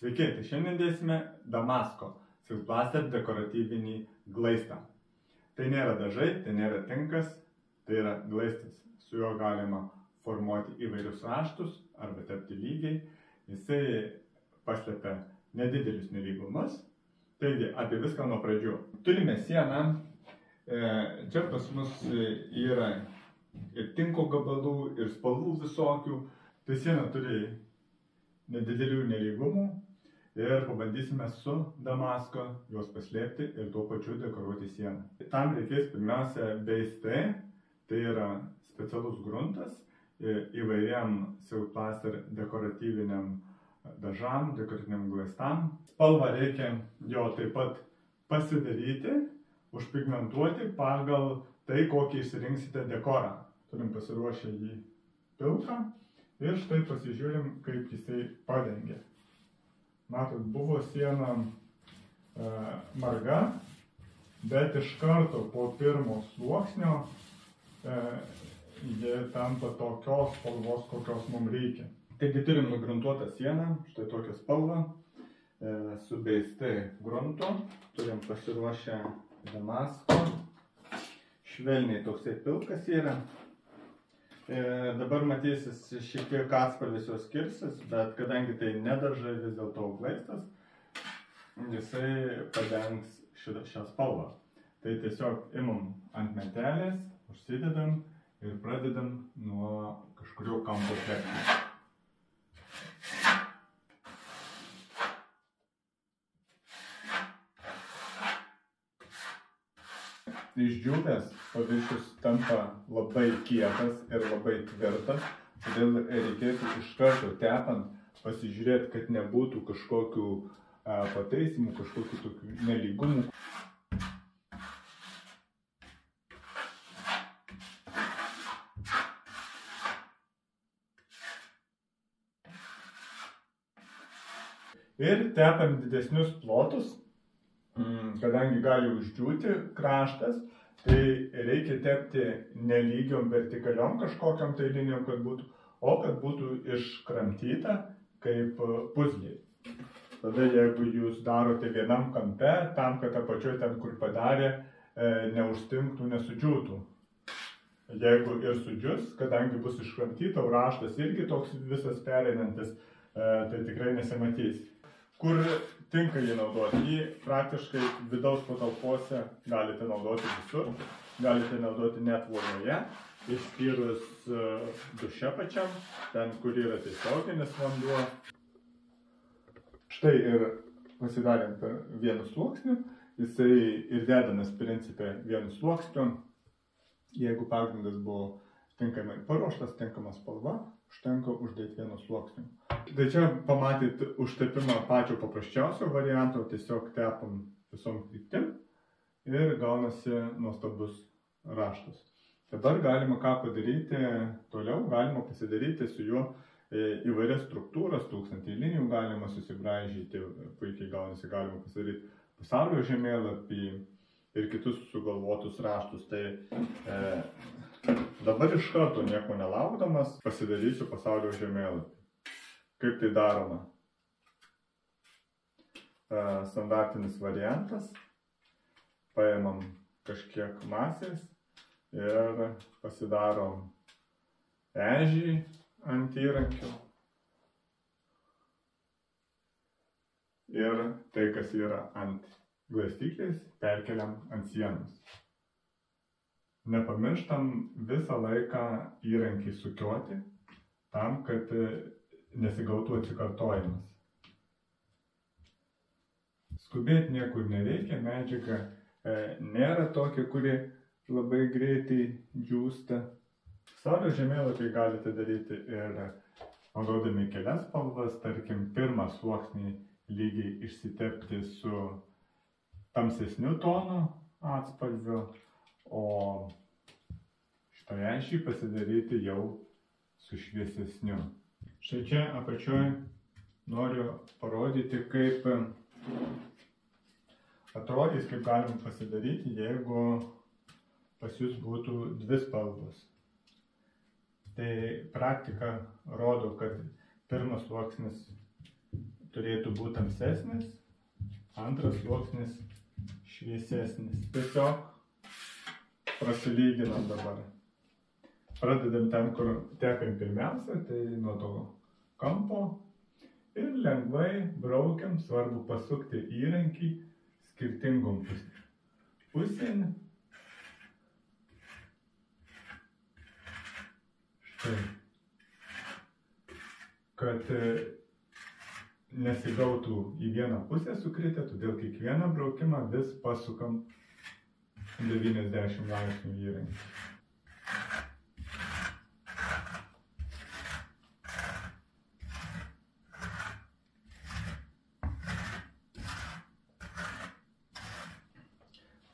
Sveiki, tai šiandien dėsime Damasko Silk Plaster dekoratyvinį glaistą. Tai nėra dažai, tai nėra tinkas, tai yra glaistas. Su juo galima formuoti įvairius raštus arba tepti lygiai. Jisai paslepia nedidelius nelygumus. Taigi, apie viską nuo pradžių. Turime sieną. Čia pas mus yra ir tinko gabalų, ir spalvų visokių. Tai siena turi nedidelių nelygumų ir pabandysime su Damasko juos paslėpti ir tuo pačiu dekoruoti sieną. Tam reikės pirmiausia beistai, tai yra specialus gruntas įvairiam Silk Plaster dekoratyviniam dažam, dekoratyviniam glaistam. Spalvą reikia jo taip pat pasidaryti, užpigmentuoti pagal tai, kokį išsirinksite dekorą. Turim pasiruošę jį pilką. Ir štai pasižiūrim, kaip jisai padengia. Matot, buvo siena marga, bet iš karto po pirmo sluoksnio jie tampa tokios spalvos, kokios mums reikia. Taigi turim nugruntuotą sieną, štai tokią spalvą, su beistai gruntu. Turim pasiruošę Damasko. Švelniai toksai pilkas yra. Dabar matysis šiek tiek atspalvis jos skirsis, bet kadangi tai nedažai vis dėlto glaistas, jisai padengs šią spalvą. Tai tiesiog imam ant mentelės, užsidedam ir pradedam nuo kažkurio kampo tepti. Išdžiūvęs paviršius tampa labai kietas ir labai tvirtas, todėl reikėtų iš karto tepant pasižiūrėti, kad nebūtų kažkokių pataisimų, kažkokių tokių nelygumų. Ir tepant didesnius plotus, kadangi gali uždžiūti kraštas, tai reikia tepti nelygiom vertikaliom kažkokiam tai linijom, o kad būtų iškramtyta kaip puzlė. Tada jeigu jūs darote vienam kampe, tam, kad apačioj ten, kur padarė, neužstingtų, nesudžiūtų. Jeigu ir sudžius, kadangi bus iškramtyta, o raštas irgi toks visas pereinantis, tai tikrai nesimatys. Kur tinka jį naudoti? Jį praktiškai vidaus patalpose galite naudoti visur. Galite naudoti net vonioje, išskyrus duše pačiam, ten, kur yra tiesioginis vanduo. Štai ir pasidarėm per vienu sluoksniu. Jisai ir dedamas principe vienu sluoksniu. Jeigu pagrindas buvo tinkamai paruoštas, tinkama spalva, užtenka uždėti vienu sluoksniu. Tai čia pamatyt užtepimą pačio paprasčiausio varianto, tiesiog tepam visom kryptim ir gaunasi nuostabus raštas. Dabar galima ką padaryti toliau, galima pasidaryti su juo įvairias struktūras, tūkstantį linijų galima susibraižyti, puikiai gaunasi, galima pasidaryti pasaulio žemėlapį ir kitus sugalvotus raštus. Tai dabar iš karto nieko nelaukdamas pasidarysiu pasaulio žemėlapį. Kaip tai daroma? Standartinis variantas. Paimam kažkiek masės ir pasidarom ežį ant įrankio. Ir tai, kas yra ant glaistyklės, perkeliam ant sienos. Nepamirštam visą laiką įrankį sukioti, tam, kad nesigautų atsikartojimas. Skubėti niekur nereikia, medžiaga nėra tokia, kuri labai greitai džiūsta. Pasaulio žemėlapį galite daryti ir naudodami kelias spalvas, tarkim, pirmą sluoksnį lygiai išsitepti su tamsesniu tonu atspalviu, o šitoje šį pasidaryti jau su šviesesniu. Štai čia apačioj noriu parodyti, kaip atrodys, kaip galim pasidaryti, jeigu pas jūs būtų dvi spalvos. Tai praktika rodo, kad pirmas sluoksnis turėtų būti tamsesnis, antras sluoksnis šviesesnis. Tiesiog prasilyginam dabar. Pradedam ten, kur tepėm pirmiausia, tai nuo to kampo. Ir lengvai braukiam, svarbu pasukti įrankį skirtingom pusėm. Štai. Kad nesigautų į vieną pusę sukritę, todėl kiekvieną braukimą vis pasukam 90 laipsnių įrankį.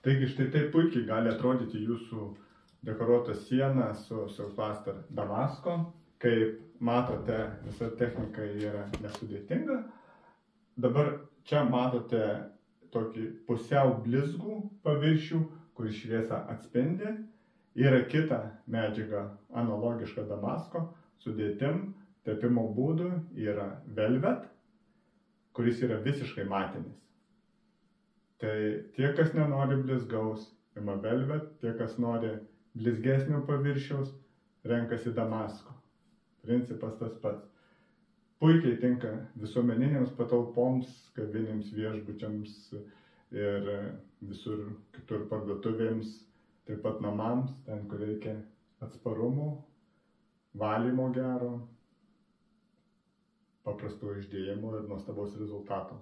Taigi štai taip puikiai gali atrodyti jūsų dekoruota siena su Silkplaster Damasko. Kaip matote, visa technika yra nesudėtinga. Dabar čia matote tokį pusiau blizgų paviršių, kuris šviesą atspindi. Yra kita medžiaga analogiška Damasko sudėtim, tepimo būdu yra velvet, kuris yra visiškai matinis. Tai tie, kas nenori blizgaus, ima velvet, tie, kas nori blizgesnio paviršiaus, renkasi Damasko. Principas tas pats. Puikiai tinka visuomeninėms patalpoms, kavinėms, viešbučiams ir visur kitur parduotuvėms, taip pat namams, ten, kur reikia atsparumo, valymo gero, paprasto išdėjimo ir nuostabaus rezultato.